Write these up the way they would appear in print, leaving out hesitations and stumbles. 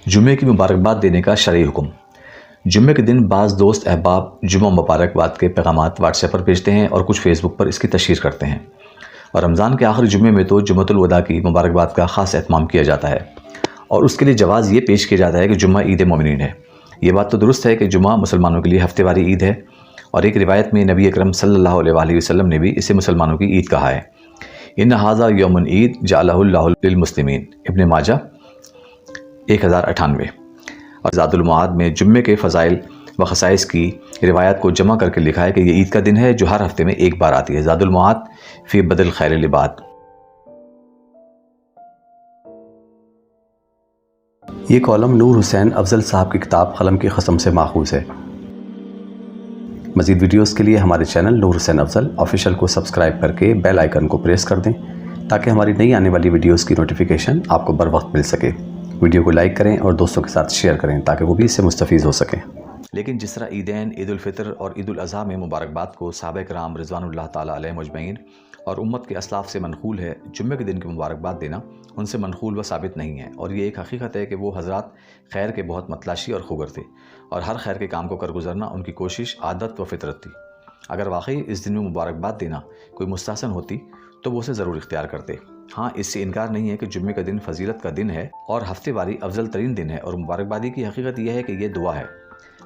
जुम्मे की मुबारकबाद देने का शरई हुक्म। जुम्मे के दिन बाज़ दोस्त अहबाब जुम्मा मुबारकबाद के पैगामात व्हाट्सएप पर भेजते हैं और कुछ फेसबुक पर इसकी तशहीर करते हैं। और रमज़ान के आखिरी जुम्मे में तो जुम्मतुल वदा की मुबारकबाद का ख़ास एहतमाम किया जाता है और उसके लिए जवाज़ ये पेश किया जाता है कि जुम्मा ईद मोमिनीन है। ये बात तो दुरुस्त है कि जुम्मा मुसलमानों के लिए हफ्तेवारी ईद है और एक रिवायत में नबी अकरम सल्लल्लाहु अलैहि वसल्लम ने भी इसे मुसलमानों की ईद कहा है। इन हाज़ा यौमुन ईद जअलहुल्लाहु लिलमुस्लिमीन, इब्न माजा 1098। और ज़ादुल मुआद में जुम्मे के फ़ज़ाइल व ख़साइस की रिवायत को जमा करके लिखा है कि ये ईद का दिन है जो हर हफ्ते में एक बार आती है। ज़ादुल मुआद फ़ी बदल खैर लिबाद। ये कॉलम नूर हुसैन अफजल साहब की किताब क़लम की कसम से माखूज़ है। मज़ीद वीडियोस के लिए हमारे चैनल नूर हुसैन अफजल ऑफिशियल को सब्सक्राइब करके बेल आइकन को प्रेस कर दें ताकि हमारी नई आने वाली वीडियोस की नोटिफिकेशन आपको बर वक्त मिल सके। वीडियो को लाइक करें और दोस्तों के साथ शेयर करें ताकि वो भी इससे मुस्तफ़ीज़ हो सकें। लेकिन जिस तरह ईदैन, ईद उल फितर और ईद उल अज़हा में मुबारकबाद को सहाबा किराम रिज़वानुल्लाह ताला अलैहिम अजमईन और उम्मत के असलाफ़ से मनक़ूल है, जुम्मे के दिन की मुबारकबाद देना उनसे मनक़ूल व साबित नहीं है। और ये एक हकीकत है कि वो हज़रात खैर के बहुत मतलाशी और खुगर थे और हर खैर के काम को कर गुजरना उनकी कोशिश, आदत व फितरत थी। अगर वाकई इस दिन में मुबारकबाद देना कोई मुस्तहसन होती तो वो उसे ज़रूर इख्तियार करते। हाँ, इससे इनकार नहीं है कि जुम्मे का दिन फजीलत का दिन है और हफ्तेवारी अफजल तरीन दिन है। और मुबारकबादी की हकीकत यह है कि यह दुआ है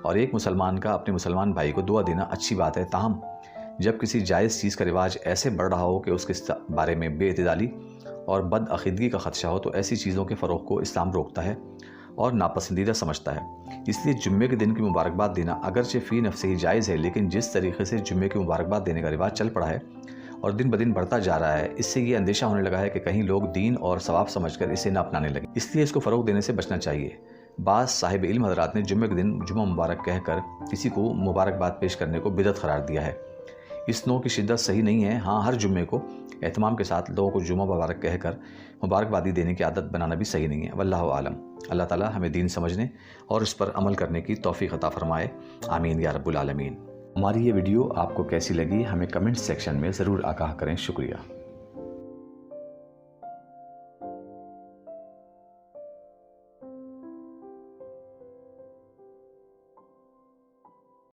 और एक मुसलमान का अपने मुसलमान भाई को दुआ देना अच्छी बात है। ताहम जब किसी जायज़ चीज़ का रिवाज ऐसे बढ़ रहा हो कि उसके बारे में बेइतदाली और बदअक़ीदगी का ख़दशा हो तो ऐसी चीज़ों के फ़रोग़ को इस्लाम रोकता है और नापसंदीदा समझता है। इसलिए जुम्मे के दिन की मुबारकबाद देना अगरचे फ़ी नफ़्से ही जायज़ है, लेकिन जिस तरीके से जुम्मे की मुबारकबाद देने का रिवाज चल पड़ा है और दिन ब दिन बढ़ता जा रहा है, इससे ये अंदेशा होने लगा है कि कहीं लोग दीन और सवाब समझकर इसे न अपनाने लगे। इसलिए इसको फ़रोग़ देने से बचना चाहिए। बाज़ साहिब इल्म हज़रात ने जुम्मे के दिन जुम्मा मुबारक कहकर किसी को मुबारकबाद पेश करने को बिदअत करार दिया है। इस नौ की शिद्दत सही नहीं है। हाँ, हर जुम्मे को एहतमाम के साथ लोगों को जुम्मा मुबारक कहकर मुबारकबादी देने की आदत बनाना भी सही नहीं है। वल्लाहु आलम। अल्लाह ताला हमें दीन समझने और इस पर अमल करने की तौफ़ीक़ अता फ़रमाए। आमीन या रब्बुल आलमीन। हमारी ये वीडियो आपको कैसी लगी हमें कमेंट सेक्शन में ज़रूर आगाह करें। शुक्रिया।